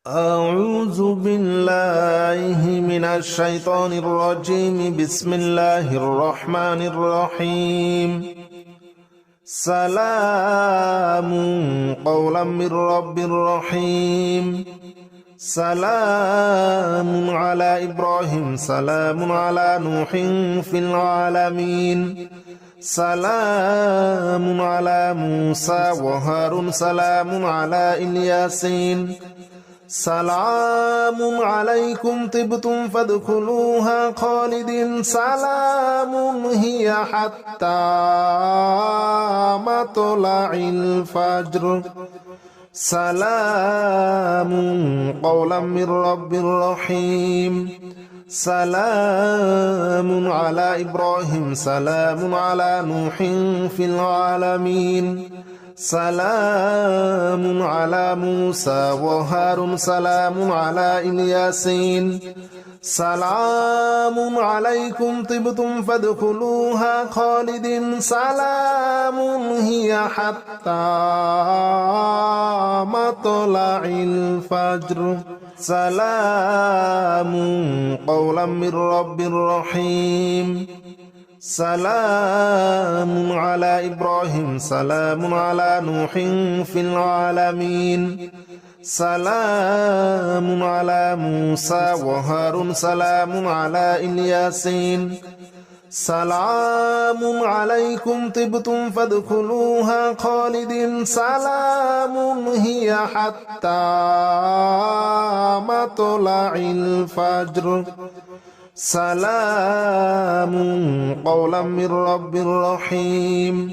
أعوذ بالله من الشيطان الرجيم. بسم الله الرحمن الرحيم. سلام قولا من رب رحيم. سلام على إبراهيم. سلام على نوح في العالمين. سلام على موسى وهارون. سلام على الياسين. سلام عليكم طبتم فادخلوها خالدين. سلام هي حتى مطلع الفجر. سلام قولا من رب رحيم. سلام على إبراهيم. سلام على نوح في العالمين. سلام على موسى وهارون. سلام على الياسين. سلام عليكم طبتم فادخلوها خالدين. سلام هي حتى مطلع الفجر. سلام قولا من رب رحيم. سلام على إبراهيم. سلام على نوح في العالمين. سلام على موسى وهارون. سلام على الياسين. سلام عليكم طبتم فادخلوها خالدين. سلام هي حتى مطلع الفجر. سلام قولا من رب رحيم.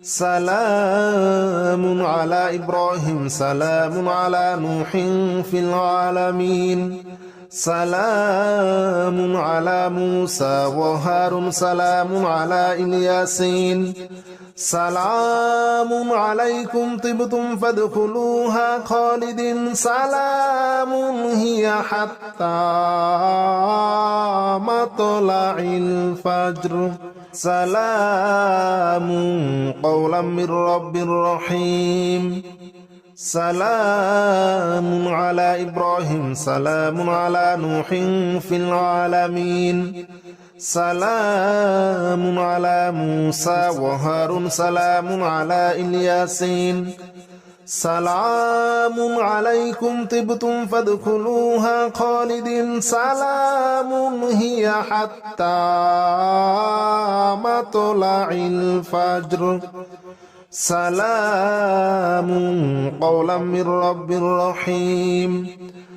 سلام على إبراهيم. سلام على نوح في العالمين. سلام على موسى وهارون. سلام على الياسين. سلام عليكم طبتم فادخلوها خالدين. سلام هي حتى مطلع الفجر. سلام قولا من رب رحيم. سلام على إبراهيم. سلام على نوح في العالمين. سلام على موسى وهارون. سلام على الياسين. سلام عليكم طبتم فادخلوها خالدين. سلام هي حتى مطلع الفجر. سلام قولا من رب رحيم.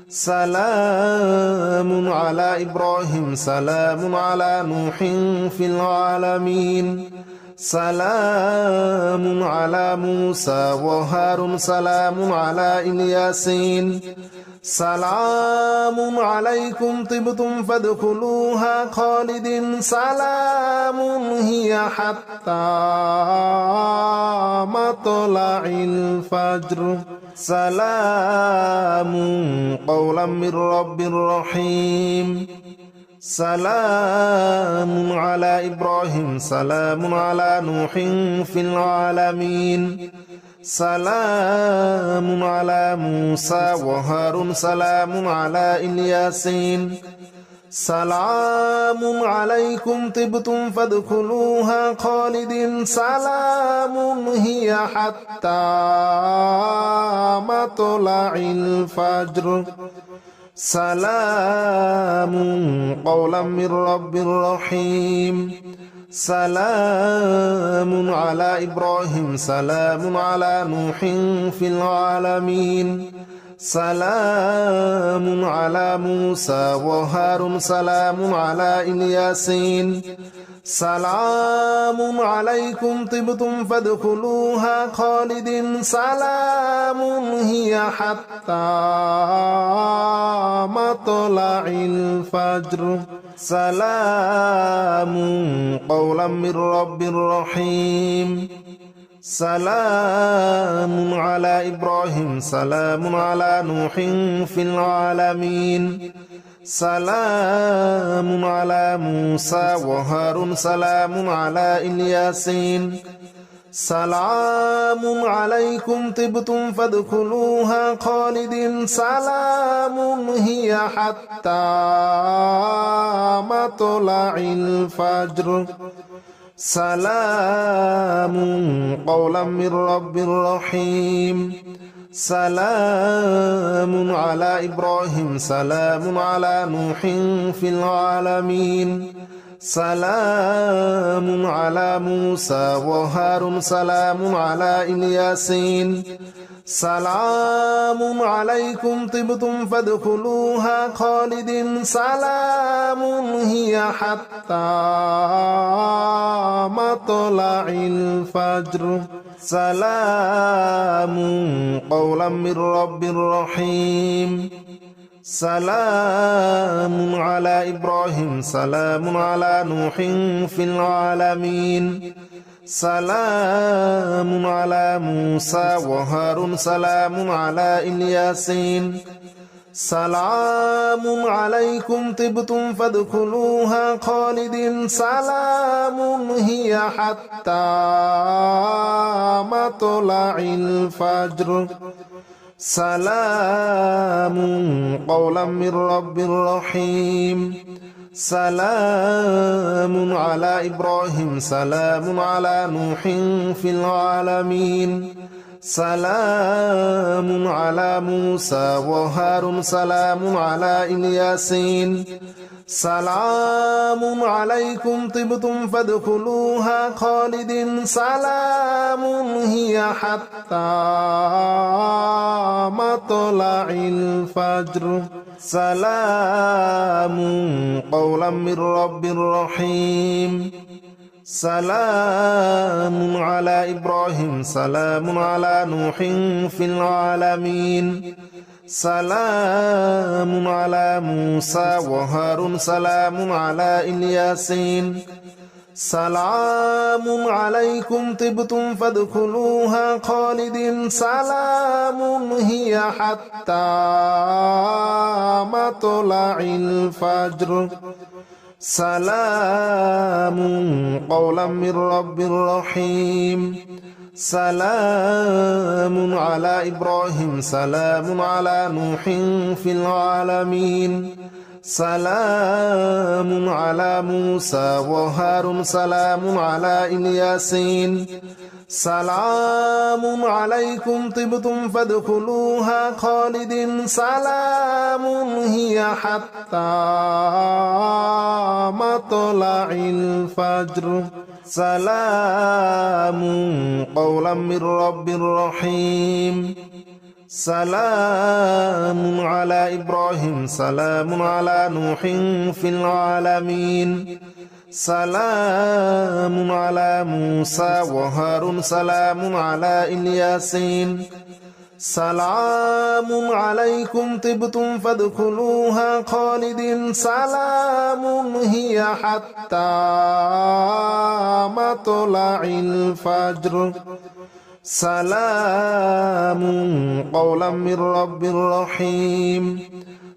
سلام على إبراهيم. سلام على نوح في العالمين. سلام على موسى وهارون. سلام على الياسين. سلام عليكم طبتم فادخلوها خالدين. سلام هي حتى مطلع الفجر. سلام قولا من رب رحيم. سلام على إبراهيم. سلام على نوح في العالمين. سلام على موسى وهارون. سلام على الياسين. سلام عليكم طبتم فادخلوها خالدين. سلام هي حتى مطلع الفجر. سلام قولا من رب رحيم. سلام على إبراهيم. سلام على نوح في العالمين. سلام على موسى وهارون. سلام على الياسين. سلام عليكم طبتم فادخلوها خالدين. سلام هي حتى مطلع الفجر. سلام قولا من رب رحيم. سلام على إبراهيم. سلام على نوح في العالمين. سلام على موسى وهارون. سلام على الياسين. سلام عليكم طبتم فادخلوها خالدين سلام هي حتى مطلع الفجر سلام قولا من رب رحيم سلام على إبراهيم سلام على نوح في العالمين سلام على موسى وهارون سلام على الياسين سلام عليكم طبتم فادخلوها خالدين سلام هي حتى مطلع الفجر سلام قولا من رب رحيم سلام على إبراهيم سلام على نوح في العالمين سلام على موسى وهارون سلام على الياسين سلام عليكم طبتم فادخلوها خالدين سلام هي حتى مطلع الفجر سلام قولا من رب رحيم سلام على إبراهيم سلام على نوح في العالمين سلام على موسى وهارون سلام على الياسين سلام عليكم طبتم فادخلوها خالدين سلام هي حتى مطلع الفجر سلام قولا من رب رحيم سلام على إبراهيم سلام على نوح في العالمين سلام على موسى وهارون سلام على الياسين سلام عليكم طبتم فادخلوها خالدين سلام هي حتى مطلع الفجر سلام قولا من رب رحيم سلام على إبراهيم سلام على نوح في العالمين سلام على موسى وهارون سلام على الياسين سلام عليكم طبتم فادخلوها خالدين سلام هي حتى مطلع الفجر سلام قولا من رب رحيم سلام على إبراهيم سلام على نوح في العالمين سلام على موسى وهارون سلام على الياسين سلام عليكم طبتم فادخلوها خالدين سلام هي حتى مطلع الفجر سلام قولا من رب رحيم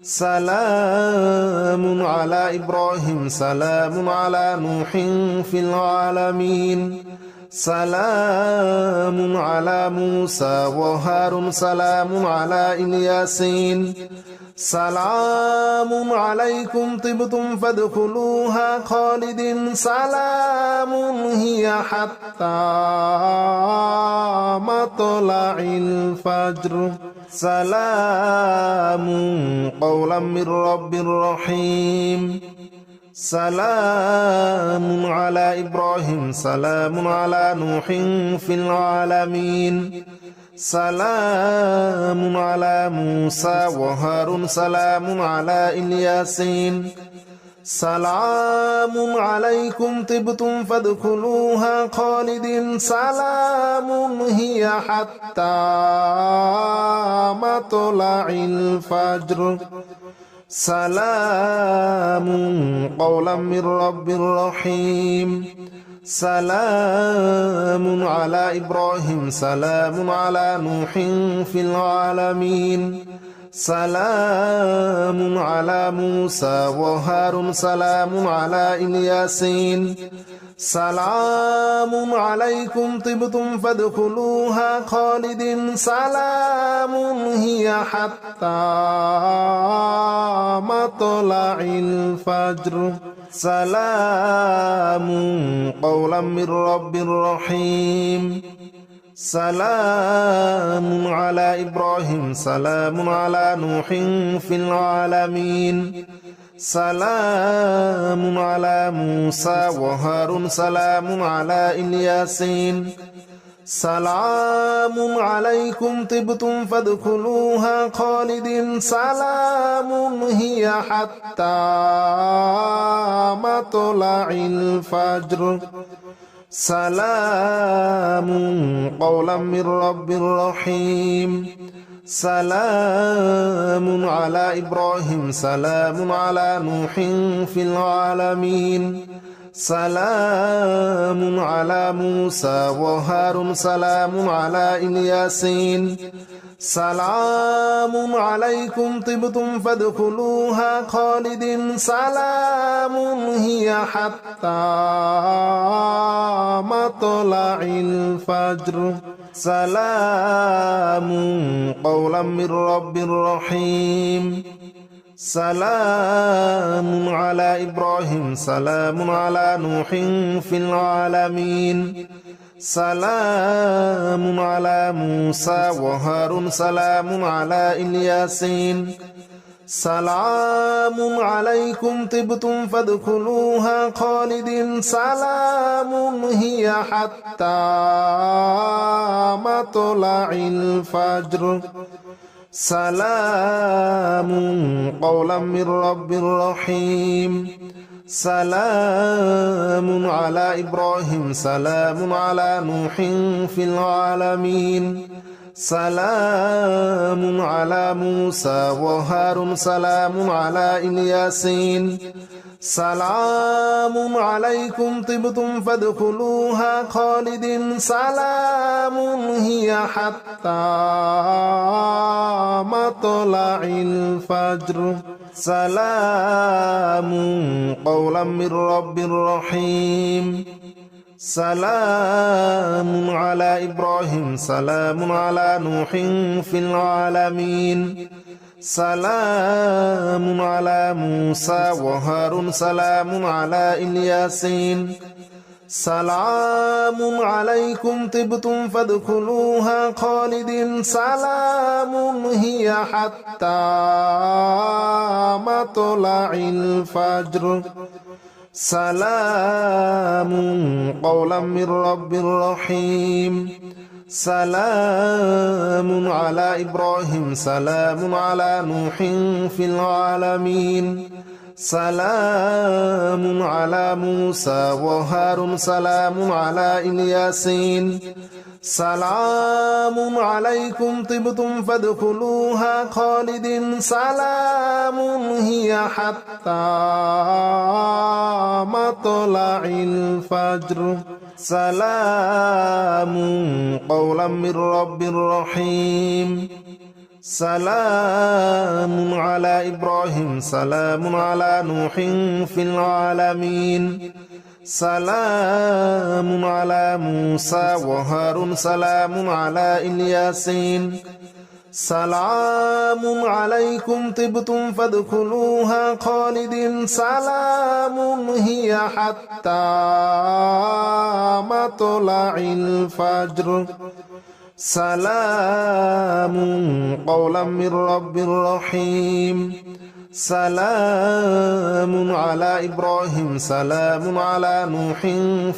سلام على إبراهيم سلام على نوح في العالمين سلام على موسى وهارون سلام على الياسين سلام عليكم طبتم فادخلوها خالدين سلام هي حتى مطلع الفجر سلام قولا من رب رحيم سلام على إبراهيم سلام على نوح في العالمين سلام على موسى وهارون سلام على الياسين سلام عليكم طبتم فادخلوها خالدين سلام هي حتى مطلع الفجر سلام قولا من رب رحيم سلام على إبراهيم سلام على نوح في العالمين سلام على موسى وهارون سلام على الياسين سلام عليكم طبتم فادخلوها خالدين سلام هي حتى مطلع الفجر سلام قولا من رب رحيم سلام على إبراهيم سلام على نوح في العالمين سلام على موسى وهارون سلام على الياسين سلام عليكم طبتم فادخلوها خالدين سلام هي حتى مطلع الفجر سلام قولا من رب رحيم سلام على إبراهيم سلام على نوح في العالمين سلام على موسى وهارون سلام على الياسين سلام عليكم طبتم فادخلوها خالدين سلام هي حتى مطلع الفجر سلام قولا من رب رحيم سلام على إبراهيم سلام على نوح في العالمين سلام على موسى وهارون سلام على الياسين سلام عليكم طبتم فادخلوها خالدين سلام هي حتى مطلع الفجر سلام قولا من رب رحيم سلام على إبراهيم سلام على نوح في العالمين سلام على موسى وهارون سلام على الياسين سلام عليكم طبتم فادخلوها خالدين سلام هي حتى مطلع الفجر سلام قولا من رب رحيم سلام على إبراهيم سلام على نوح في العالمين سلام على موسى وهارون سلام على الياسين سلام عليكم طبتم فادخلوها خالدين سلام هي حتى مطلع الفجر سلام قولا من رب رحيم سلام على إبراهيم سلام على نوح في العالمين سلام على موسى وهارون سلام على الياسين سلام عليكم طبتم فادخلوها خالدين سلام هي حتى مطلع الفجر سلام قولا من رب رحيم سلام على إبراهيم سلام على نوح في العالمين سلام على موسى وهارون سلام على الياسين سلام عليكم طبتم فادخلوها خالدين سلام هي حتى مطلع الفجر سلام قولا من رب رحيم سلام على إبراهيم سلام على نوح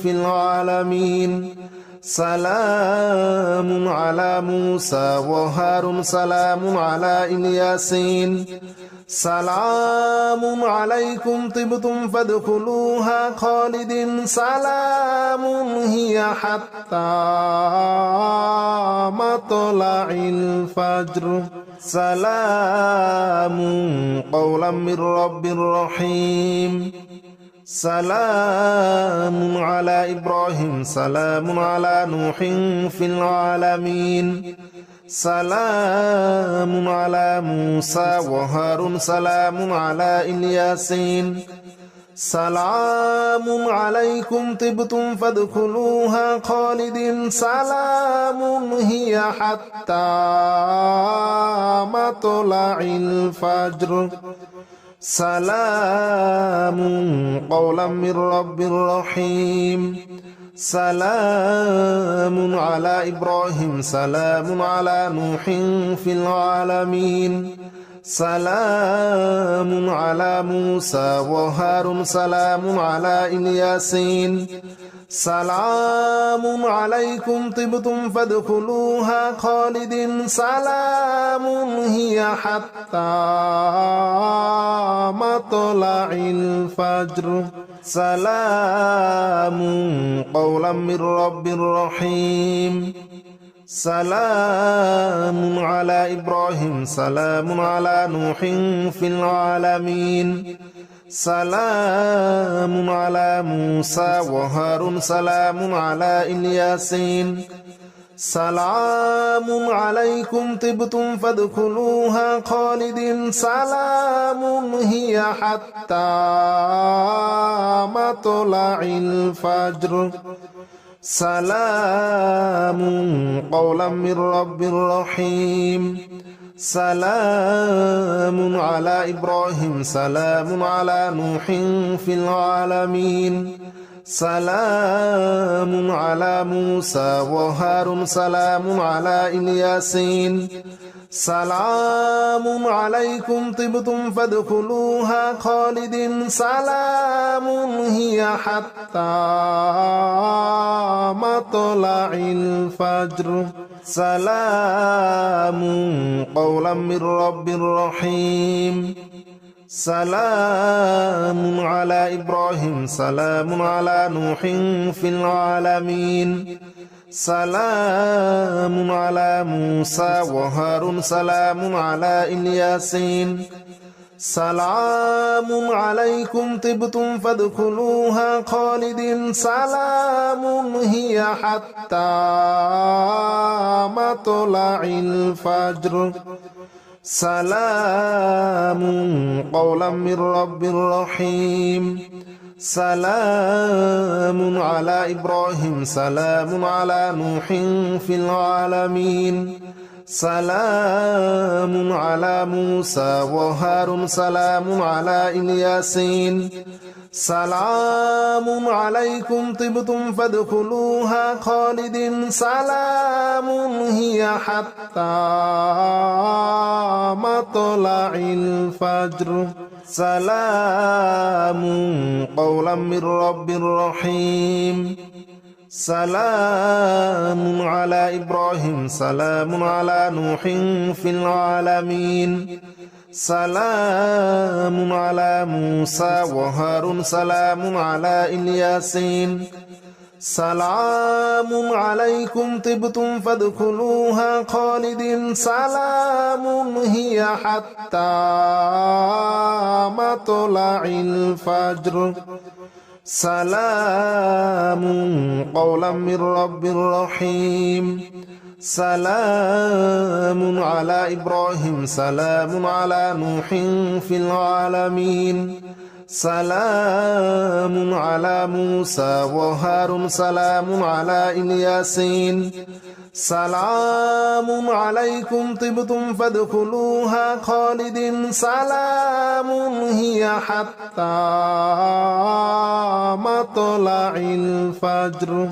في العالمين سلام على موسى وهارون سلام على الياسين سلام عليكم طبتم فادخلوها خالدين سلام هي حتى مطلع الفجر سلام قولا من رب رحيم سلام على إبراهيم سلام على نوح في العالمين سلام على موسى وهارون سلام على الياسين سلام عليكم طبتم فادخلوها خالدين سلام هي حتى مطلع الفجر سلام قولا من رب رحيم سلام على إبراهيم سلام على نوح في العالمين سلام على موسى وهارون سلام على الياسين سلام عليكم طبتم فادخلوها خالدين سلام هي حتى مطلع الفجر سلام قولا من رب رحيم سلام على إبراهيم سلام على نوح في العالمين سلام على موسى وهارون سلام على الياسين سلام عليكم طبتم فادخلوها خالدين سلام هي حتى مطلع الفجر سلام قولا من رب رحيم سلام على إبراهيم سلام على نوح في العالمين سلام على موسى وهارون سلام على الياسين سلام عليكم طبتم فادخلوها خالدين سلام هي حتى مطلع الفجر سلام قولا من رب رحيم سلام على إبراهيم سلام على نوح في العالمين سلام على موسى وهارون سلام على الياسين سلام عليكم طبتم فادخلوها خالدين سلام هي حتى مطلع الفجر سلام قولا من رب رحيم سلام على إبراهيم سلام على نوح في العالمين سلام على موسى وهارون سلام على الياسين سلام عليكم طبتم فادخلوها خالدين سلام هي حتى مطلع الفجر سلام قولا من رب رحيم سلام على إبراهيم سلام على نوح في العالمين سلام على موسى وهارون سلام على الياسين سلام عليكم طبتم فادخلوها خالدين سلام هي حتى مطلع الفجر سلام قولا من رب رحيم سلام على إبراهيم سلام على نوح في العالمين سلام على موسى وهارون سلام على الياسين سلام عليكم طبتم فادخلوها خالدين سلام هي حتى مطلع الفجر